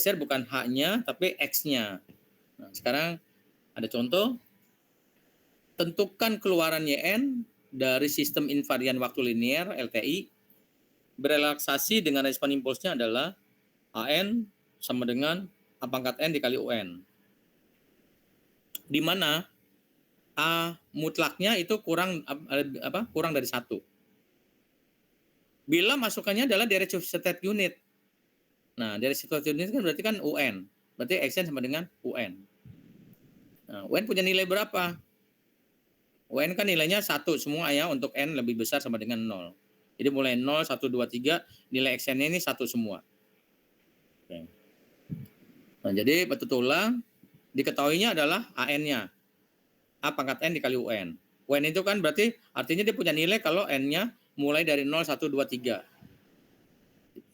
geser bukan H-nya tapi X-nya. Nah, sekarang ada contoh. Tentukan keluaran YN dari sistem invarian waktu linear LTI berelaksasi dengan respon impulsnya adalah AN sama dengan A pangkat N dikali UN. Di mana A mutlaknya itu kurang dari 1. Bila masukannya adalah derivative state unit. Nah, derivative state unit kan berarti kan UN. Berarti Xn sama dengan UN. Nah, UN punya nilai berapa? UN kan nilainya 1 semua ya, untuk N lebih besar sama dengan 0. Jadi mulai 0, 1, 2, 3, nilai Xn ini 1 semua. Oke. Nah, jadi betulan diketahuinya adalah AN-nya. A pangkat N dikali UN. UN itu kan berarti artinya dia punya nilai kalau N-nya mulai dari 0, 1, 2, 3.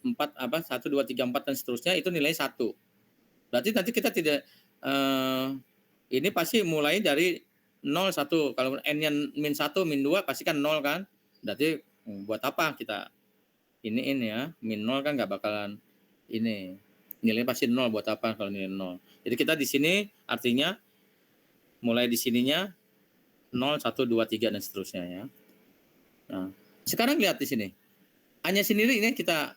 1, 2, 3, 4 dan seterusnya itu nilai 1. Berarti nanti kita tidak ini pasti mulai dari 0, 1. Kalau N-nya min 1, min 2 pasti kan 0 kan. Berarti buat apa kita ini ya, min 0 kan nggak bakalan ini. Nilainya pasti 0, buat apa kalau nilai 0. Jadi kita di sini artinya mulai di sininya 0, 1, 2, 3 dan seterusnya ya. Nah, sekarang lihat di sini. A-nya sendiri ini kita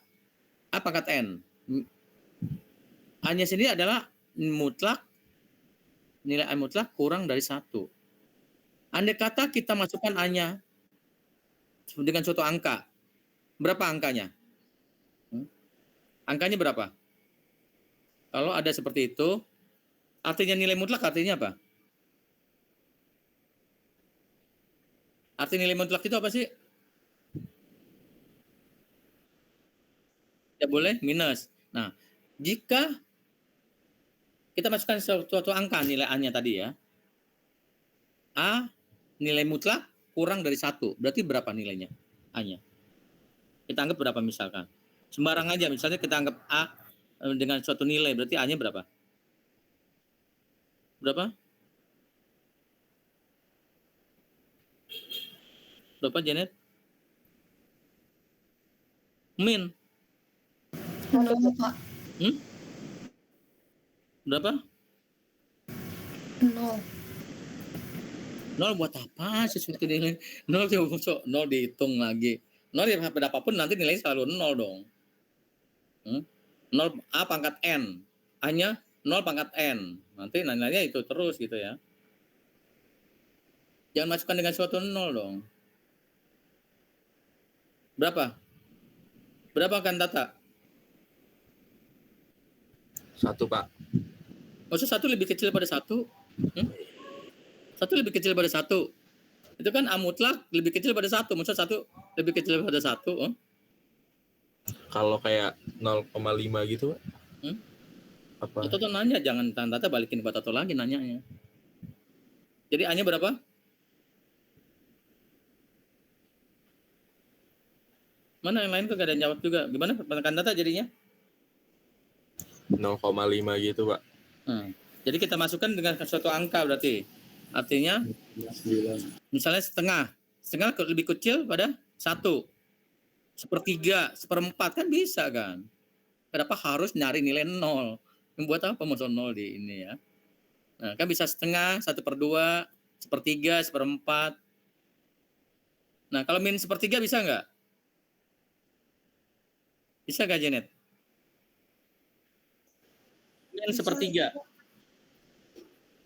A pangkat N. A-nya sendiri adalah mutlak, nilai A mutlak kurang dari 1. Andai kata kita masukkan A-nya dengan suatu angka, berapa angkanya? Angkanya berapa? Kalau ada seperti itu, artinya nilai mutlak artinya apa? Arti nilai mutlak itu apa sih? Tidak boleh minus. Nah, jika kita masukkan suatu angka nilai A-nya tadi ya, A nilai mutlak kurang dari 1, berarti berapa nilainya A-nya? Kita anggap berapa misalkan? Sembarang aja, misalnya kita anggap A dengan suatu nilai, berarti A-nya berapa? Berapa? Berapa, Janet? Min. 0, Pak. Berapa? 0. 0 buat apa? Sesuatu nilai 0 coba 0 dihitung lagi. 0 ya berapapun nanti nilainya selalu 0 dong. 0 A pangkat N. A-nya 0 pangkat N. Nanti nilainya itu terus gitu ya. Jangan masukkan dengan suatu 0 dong. Berapa? Berapa kan Tata? 1, Pak. Maksud 1 lebih kecil pada 1? 1 lebih kecil pada 1. Itu kan A mutlak lebih kecil pada 1. Maksud 1 lebih kecil pada 1. Kalau kayak 0,5 gitu, Pak. Apa? Toto nanya, jangan Tata balikin buat Toto lagi nanyanya. Jadi A-nya berapa? Mana yang lain tuh gak ada yang jawab juga. Gimana pertanyaan Tata jadinya? 0,5 gitu, Pak. Jadi kita masukkan dengan suatu angka berarti. Artinya 9. Misalnya setengah lebih kecil pada 1. 1/3, 1/4 kan bisa kan. Kenapa harus nyari nilai 0? Membuat apa mau 0 di ini ya. Nah, kan bisa setengah, 1/2, 1/3, 1/4. Nah, kalau min 1/3 bisa nggak? Bisa nggak, Janet? Min 1/3.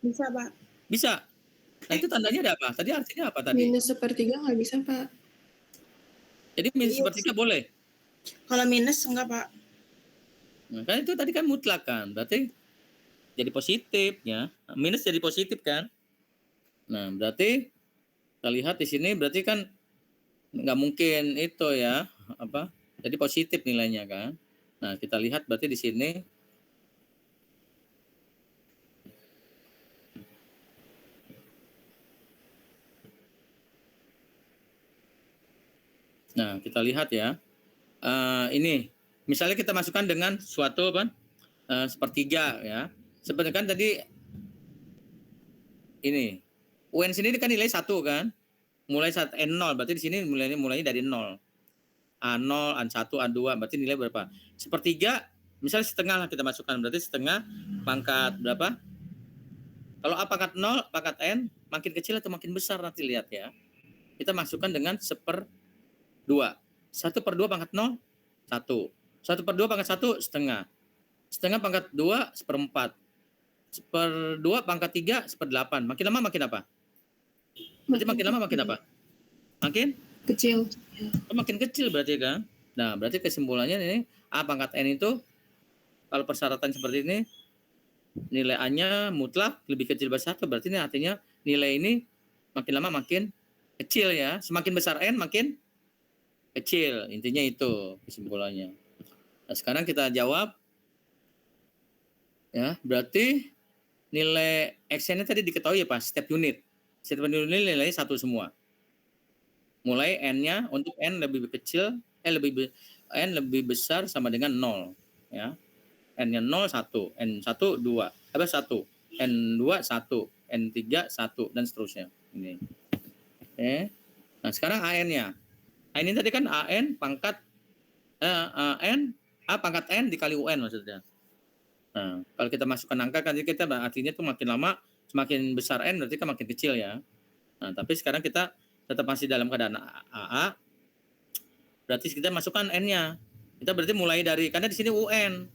Bisa, Pak. Bisa. Nah, itu tandanya ada apa? Tadi artinya apa tadi? Minus 1/3 nggak bisa, Pak. Jadi minus 1/3 boleh? Kalau minus enggak, Pak. Nah, kan itu tadi kan mutlak kan, berarti jadi positif ya. Minus jadi positif kan. Nah, berarti kita lihat di sini berarti kan nggak mungkin itu ya, apa? Jadi positif nilainya kan. Nah, kita lihat berarti di sini nah, kita lihat ya. Ini misalnya kita masukkan dengan suatu apa? 1/3 ya. Sebenarnya kan tadi ini UN sendiri kan nilai 1 kan. Mulai saat N0 berarti di sini mulainya dari 0. A0, A1, A2 berarti nilai berapa? 1/3 Misalnya setengah lah kita masukkan, berarti setengah pangkat berapa? Kalau A pangkat 0, pangkat N, makin kecil atau makin besar nanti lihat ya. Kita masukkan dengan 1/2. 1/2 pangkat 0, 1. 1/2 pangkat 1, setengah. Setengah pangkat 2, 1/4. 1/2 pangkat 3, 1/8. Makin lama makin apa? Berarti makin lama makin apa? Makin? Kecil. Makin kecil berarti kan? Nah, berarti kesimpulannya ini A pangkat N itu kalau persyaratan seperti ini nilai A-nya mutlak lebih kecil dari 1, berarti ini artinya nilai ini makin lama makin kecil ya. Semakin besar N makin kecil. Intinya itu kesimpulannya. Nah, sekarang kita jawab ya, berarti nilai Xn-nya tadi diketahui ya Pak, step unit. Step unit nilainya 1 semua. Mulai N-nya untuk N lebih kecil, N lebih besar sama dengan 0 ya. N-nya 0 1, N1 2, 1, N2 1, N3 1 dan seterusnya. Ini. Oke. Nah, sekarang AN-nya. AN ini tadi kan AN pangkat A pangkat N dikali UN maksudnya. Nah, kalau kita masukkan angka kan kita artinya itu makin lama semakin besar N berarti kan makin kecil ya. Nah, tapi sekarang kita tetap masih dalam keadaan AA. Berarti kita masukkan N-nya. Kita berarti mulai dari, karena di sini UN.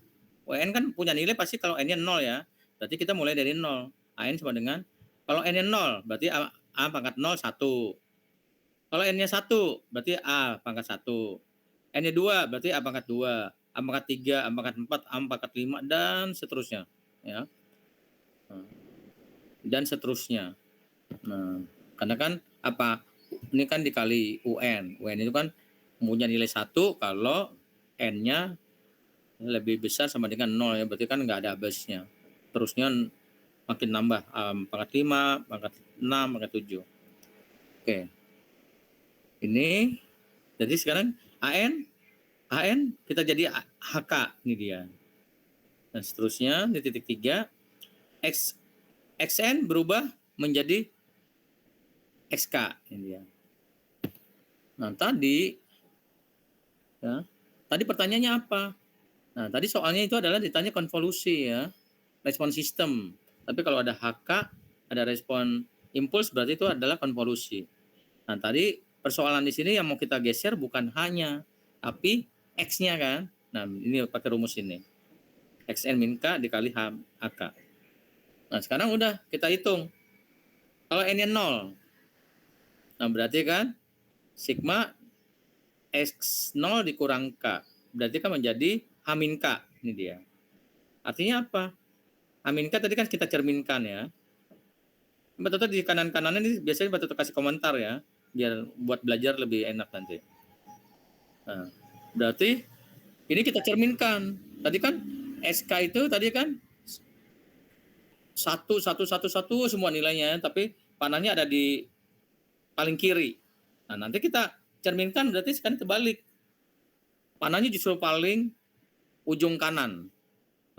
UN kan punya nilai pasti kalau N-nya 0 ya. Berarti kita mulai dari 0. AN sama dengan, kalau N-nya 0 berarti A pangkat 0 1. Kalau N-nya 1 berarti A pangkat 1. N-nya 2 berarti A pangkat 2. A pangkat 3, A pangkat 4, A pangkat 5 dan seterusnya ya. Dan seterusnya. Nah, karena kan apa? Ini kan dikali UN. UN itu kan punya nilai 1 kalau N-nya lebih besar sama dengan 0 ya. Berarti kan nggak ada habisnya. Terusnya makin nambah. Pangkat 5, pangkat 6, pangkat 7. Oke. Ini. Jadi sekarang AN kita jadi HK. Ini dia. Dan seterusnya di titik 3. XN berubah menjadi XK. Ini dia. Nah, tadi pertanyaannya apa? Nah, tadi soalnya itu adalah ditanya konvolusi ya, respon sistem. Tapi kalau ada HK, ada respon impuls, berarti itu adalah konvolusi. Nah, tadi persoalan di sini yang mau kita geser bukan hanya, tapi X-nya kan. Nah, ini pakai rumus ini. XN min K dikali HK. Nah, sekarang udah kita hitung. Kalau N-nya 0, nah berarti kan sigma X0 dikurang K. Berarti kan menjadi H min K. Ini dia. Artinya apa? H min K tadi kan kita cerminkan ya. Mbak Toto di kanan-kanannya ini biasanya Mbak Toto kasih komentar ya. Biar buat belajar lebih enak nanti. Nah, berarti ini kita cerminkan. Tadi kan SK itu tadi kan 1, 1, 1, 1 semua nilainya. Tapi panahnya ada di paling kiri. Nah, nanti kita cerminkan berarti sekarang terbalik. Panahnya justru paling ujung kanan.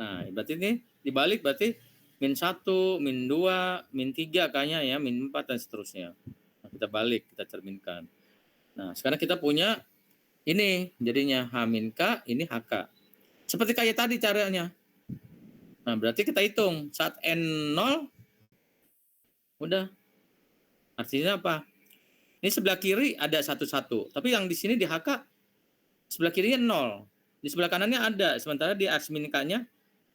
Nah, berarti ini dibalik berarti min 1, min 2, min 3 kayaknya ya, min 4 dan seterusnya. Nah, kita balik, kita cerminkan. Nah, sekarang kita punya ini jadinya H min K, ini HK. Seperti kayak tadi caranya. Nah, berarti kita hitung saat N0 udah. Artinya apa? Ini sebelah kiri ada 1, 1. Tapi yang di sini di HK sebelah kirinya 0. Di sebelah kanannya ada. Sementara di X min K-nya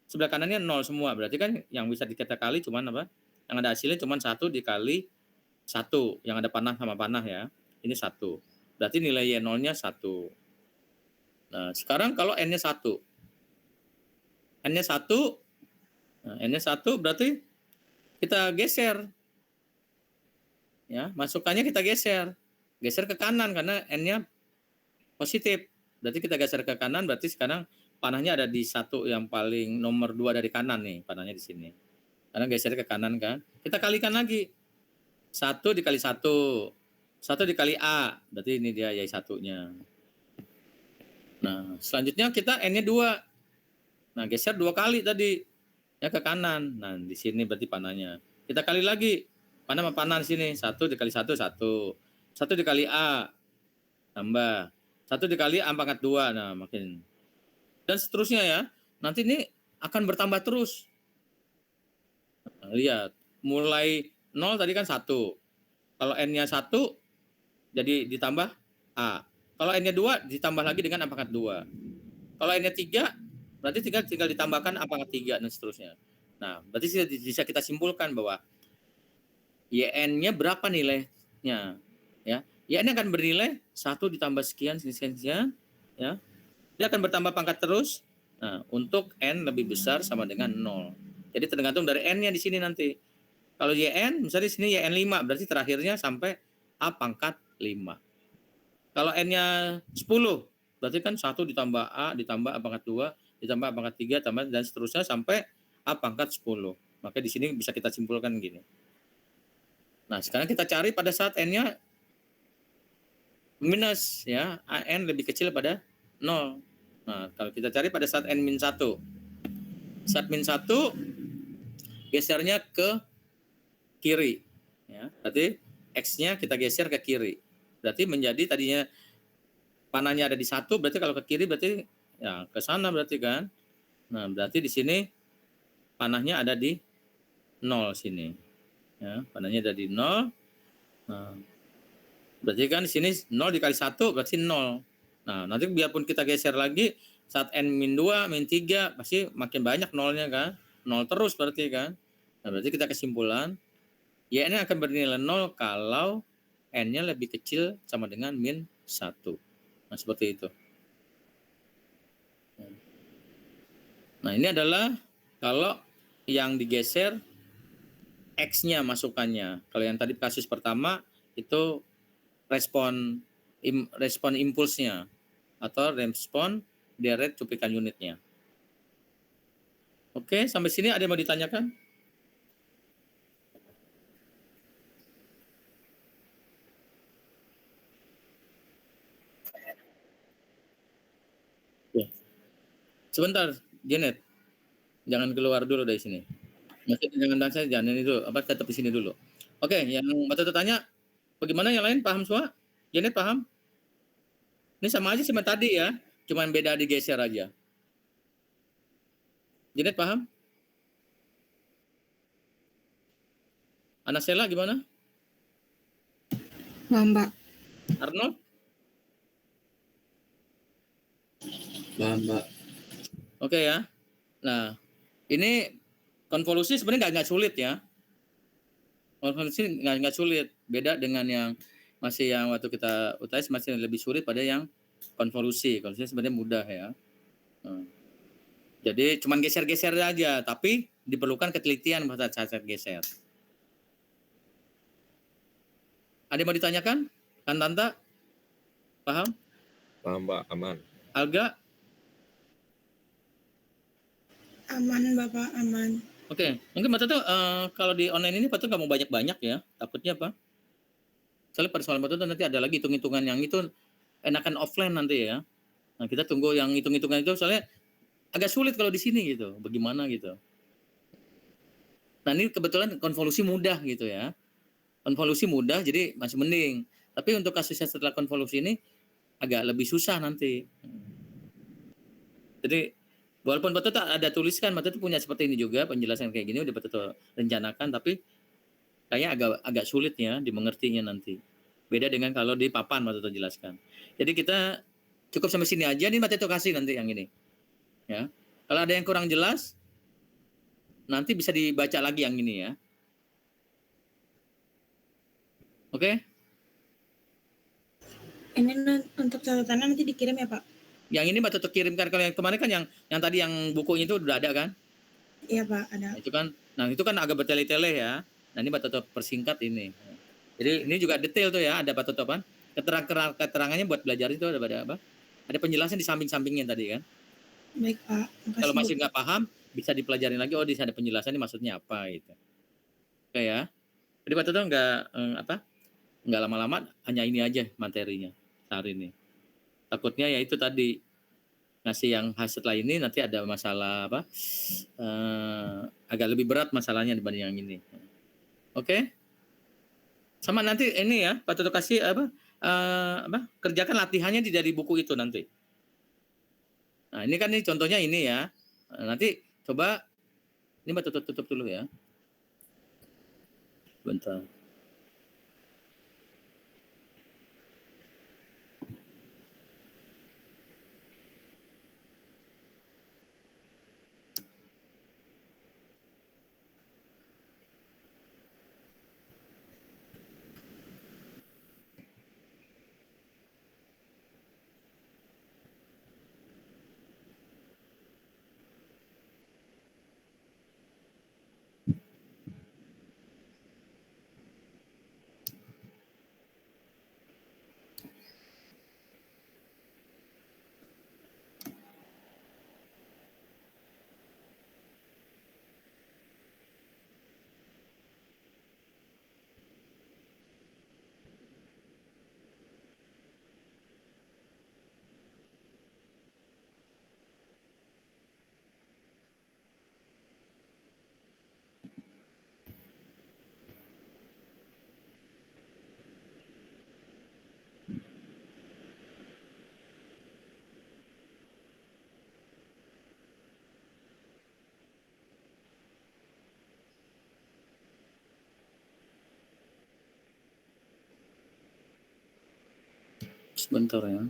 sebelah kanannya 0 semua. Berarti kan yang bisa kita kali cuman apa? Yang ada hasilnya cuman 1 dikali 1. Yang ada panah sama panah ya. Ini 1. Berarti nilai Y0-nya 1. Nah, sekarang kalau N-nya 1. N-nya 1. Nah, N-nya 1 berarti kita geser. Ya, masukannya kita geser. Geser ke kanan karena N-nya positif. Berarti kita geser ke kanan, berarti sekarang panahnya ada di 1 yang paling nomor 2 dari kanan nih, panahnya di sini. Karena geser ke kanan kan. Kita kalikan lagi. 1 dikali 1. 1 dikali A, berarti ini dia Y 1-nya. Nah, selanjutnya kita N-nya 2. Nah, geser 2 kali tadi. Ya ke kanan. Nah, di sini berarti panahnya. Kita kali lagi. Panah sama panah di sini. 1 dikali 1, 1. 1 dikali A. Tambah. 1 dikali A pangkat 2. Nah, makin. Dan seterusnya ya. nanti ini akan bertambah terus. Nah, lihat, mulai 0 tadi kan 1. Kalau N-nya 1, jadi ditambah A. Kalau N-nya 2, ditambah lagi dengan A pangkat 2. Kalau N-nya 3, berarti tinggal ditambahkan A pangkat 3 dan seterusnya. Nah, berarti bisa kita simpulkan bahwa YN-nya berapa nilainya, ya. YN akan bernilai 1 ditambah sekian, sekian, ya. Dia akan bertambah pangkat terus. Nah, untuk N lebih besar sama dengan 0. Jadi tergantung dari N-nya di sini nanti. Kalau YN, misalnya di sini YN 5, berarti terakhirnya sampai A pangkat 5. Kalau N-nya 10, berarti kan 1 ditambah A pangkat 2, ditambah A pangkat 3, tambah dan seterusnya sampai A pangkat 10. Maka di sini bisa kita simpulkan gini. Nah, sekarang kita cari pada saat N-nya minus, ya, N lebih kecil pada 0. Nah, kalau kita cari pada saat N-1. Saat min 1, gesernya ke kiri. Ya, berarti X-nya kita geser ke kiri. Berarti menjadi tadinya panahnya ada di 1, berarti kalau ke kiri berarti ya ke sana berarti kan. Nah, berarti di sini panahnya ada di 0 sini. Ya, panahnya ada di 0. Nah, berarti kan di sini 0 dikali 1 berarti 0. Nah, nanti biarpun kita geser lagi saat N-2, -3 pasti makin banyak nolnya kan. 0 terus berarti kan. Nah, berarti kita kesimpulan Y-nya akan bernilai 0 kalau N-nya lebih kecil sama dengan -1. Nah, seperti itu. Nah, ini adalah kalau yang digeser X-nya masukannya. Kalau yang tadi kasus pertama itu respon impulsnya atau respon direct cuplikan unitnya. Oke, sampai sini ada yang mau ditanyakan? Sebentar, Janet. Jangan keluar dulu dari sini. Maksudnya jangan ini dulu, tetap di sini dulu. Oke, yang Mbak Toto tanya, bagaimana yang lain paham semua? Janet paham? Ini sama aja sama tadi ya, cuman beda digeser aja. Janet paham? Anasela gimana? Paham, Pak. Arnold? Paham, Pak. Oke ya. Nah, ini konvolusi sebenarnya nggak sulit ya. Konvolusi nggak sulit. Beda dengan yang masih yang waktu kita UTS masih lebih sulit pada yang konvolusi. Konvolusi sebenarnya mudah ya. Jadi cuman geser-geser aja, tapi diperlukan ketelitian pada saat geser. Ada yang mau ditanyakan? Kan Tanta? Paham? Paham, Pak. Aman. Alga? Aman, Bapak, aman. Oke, mungkin Mbak Toto kalau di online ini Mbak Toto nggak mau banyak-banyak ya. Takutnya apa? Soalnya pada soal Mbak Toto nanti ada lagi hitung-hitungan yang itu enakan offline nanti ya. Nah, kita tunggu yang hitung-hitungan itu soalnya agak sulit kalau di sini gitu. Bagaimana gitu. Nah, ini kebetulan konvolusi mudah gitu ya. Konvolusi mudah jadi masih mending. Tapi untuk kasusnya setelah konvolusi ini agak lebih susah nanti. Jadi walaupun Mbak Toto ada tuliskan, Mbak Toto punya seperti ini juga penjelasan kayak gini udah Mbak Toto rencanakan, tapi kayaknya agak sulit ya dimengertinya nanti. Beda dengan kalau di papan Mbak Toto jelaskan. Jadi kita cukup sampai sini aja nih Mbak Toto kasih nanti yang ini. Ya. Kalau ada yang kurang jelas nanti bisa dibaca lagi yang ini ya. Oke? Ini untuk catatannya nanti dikirim ya, Pak? Yang ini Mbak Toto kirimkan. Kalau yang kemarin kan yang tadi yang bukunya itu udah ada kan? Iya, Pak, ada. Nah, itu kan agak bertele-tele ya. Nah, ini Mbak Toto persingkat ini. Jadi ini juga detail tuh ya, ada Mbak Toto apa? Keterangannya buat belajar itu ada apa? Ada penjelasan di samping-sampingnya tadi kan? Baik, Pak. Makasih, Kalau masih nggak paham, bisa dipelajari lagi. Oh, di sana ada penjelasan ini maksudnya apa gitu. Oke ya. Jadi Mbak Toto nggak lama-lama, hanya ini aja materinya hari ini. Takutnya ya itu tadi ngasih yang setelah ini nanti ada masalah agak lebih berat masalahnya dibanding yang ini. Oke? Sama nanti ini ya, Pak Toto kasih kerjakan latihannya dari buku itu nanti. Nah, ini kan contohnya ini ya. Nanti coba ini Mbak tutup dulu ya. Bentar. Sebentar ya.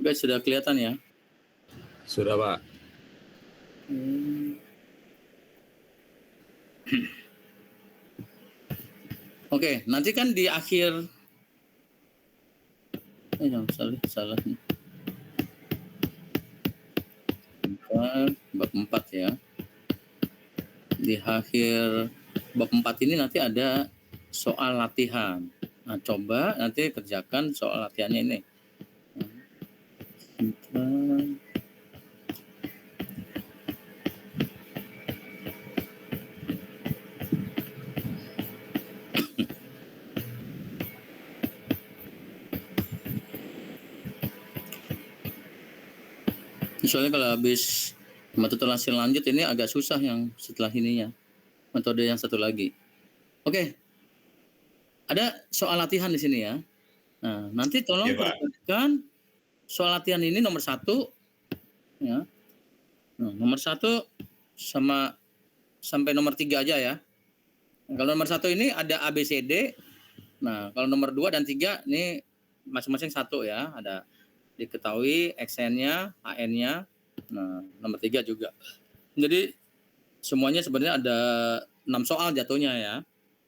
Oke, sudah kelihatan ya? Sudah, Pak. Oke, nanti kan di akhir salah nih. Bab 4 ya. Di akhir bab 4 ini nanti ada soal latihan. Nah, coba nanti kerjakan soal latihannya ini. Soalnya kalau habis metode hasil lanjut ini agak susah yang setelah ininya. Metode yang satu lagi. Oke. Ada soal latihan di sini ya. Nah, nanti tolong perhatikan soal latihan ini nomor 1 ya. Nah, nomor 1 sama sampai nomor 3 aja ya. Nah, kalau nomor 1 ini ada ABCD. Nah, kalau nomor 2 dan 3 ini masing-masing 1 ya. Ada diketahui XN-nya, HN-nya. Nah, nomor 3 juga. Jadi semuanya sebenarnya ada 6 soal jatuhnya ya.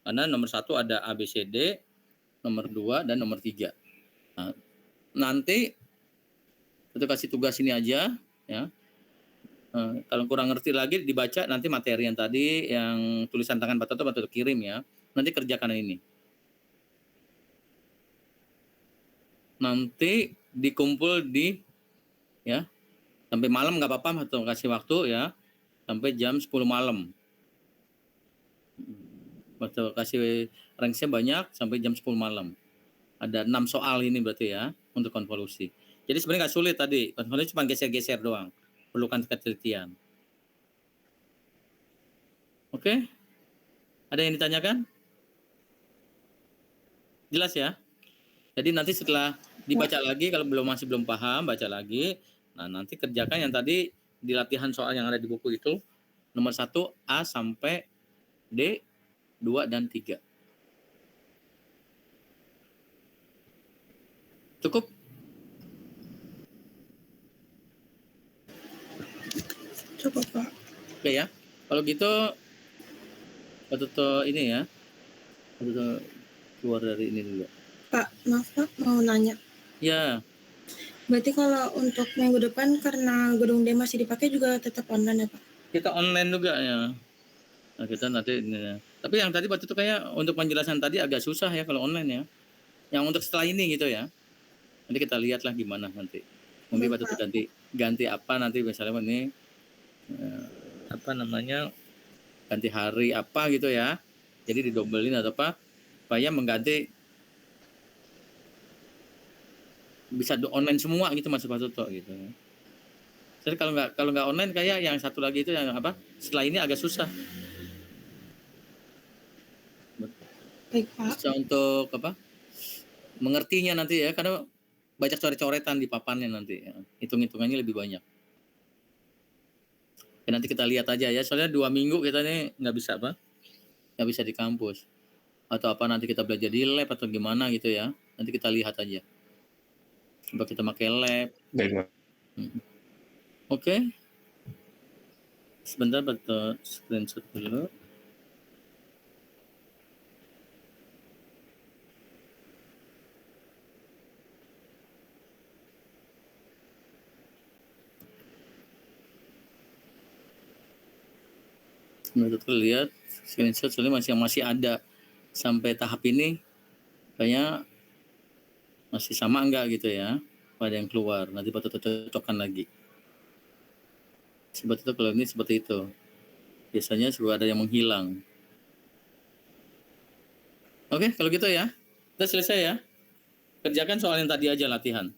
Karena nomor 1 ada ABCD, nomor 2 dan nomor 3. Nah, nanti kita kasih tugas ini aja ya. Kalau kurang ngerti lagi dibaca nanti materi yang tadi yang tulisan tangan Pak Toto kirim ya. Nanti kerjakan ini. Nanti dikumpul di ya sampai malam nggak apa-apa atau kasih waktu ya sampai jam 10 malam. Waktu kasih range-nya banyak sampai jam 10 malam. Ada 6 soal ini berarti ya untuk konvolusi. Jadi sebenarnya nggak sulit tadi, konvolusi cuma geser-geser doang. Perlukan ketelitian. Oke? Ada yang ditanyakan? Jelas ya? Jadi nanti setelah dibaca lagi, kalau masih belum paham, baca lagi. Nah, nanti kerjakan yang tadi di latihan soal yang ada di buku itu. Nomor 1, A sampai D, 2 dan 3. Cukup? Cukup, Pak. Oke ya. Kalau gitu, Toto ini ya. Toto keluar dari ini dulu. Pak, maaf Pak, mau nanya. Ya. Berarti kalau untuk minggu depan karena gedung D masih dipakai juga tetap online ya Pak? Kita online juga ya. Nah, kita nanti Tapi yang tadi waktu itu kayak untuk penjelasan tadi agak susah ya kalau online ya. Yang untuk setelah ini gitu ya. Nanti kita lihatlah gimana nanti. Mungkin waktu itu ganti apa nanti misalnya ini apa namanya ganti hari apa gitu ya. Jadi didobelin atau apa supaya mengganti bisa online semua gitu Mas Pak Toto gitu. Jadi kalau nggak online kayak yang satu lagi itu yang apa? Setelah ini agak susah. Baik, Pak. Bisa untuk apa? Mengertinya nanti ya karena banyak coret-coretan di papannya nanti. Ya. Hitung-hitungannya lebih banyak. Ya, nanti kita lihat aja ya. Soalnya 2 minggu kita ini nggak bisa apa? Nggak bisa di kampus. Atau apa nanti kita belajar di lab atau gimana gitu ya. Nanti kita lihat aja. Coba kita pakai lab. Baik, Pak. Oke. Sebentar betul screenshot dulu. Menurut lihat screenshot soalnya masih ada sampai tahap ini kayaknya masih sama enggak gitu ya pada yang keluar nanti patut cocokkan lagi seperti itu. Kalau ini seperti itu biasanya sudah ada yang menghilang. Oke kalau gitu ya kita selesai ya, kerjakan soal yang tadi aja latihan.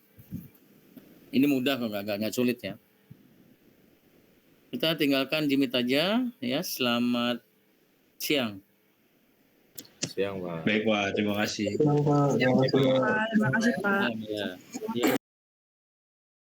Ini mudah kok, nggak sulit ya. Kita tinggalkan Jimit aja ya. Selamat siang. Siang, Pak. Baik, Pak. Terima kasih. Terima kasih, Pak. Ya.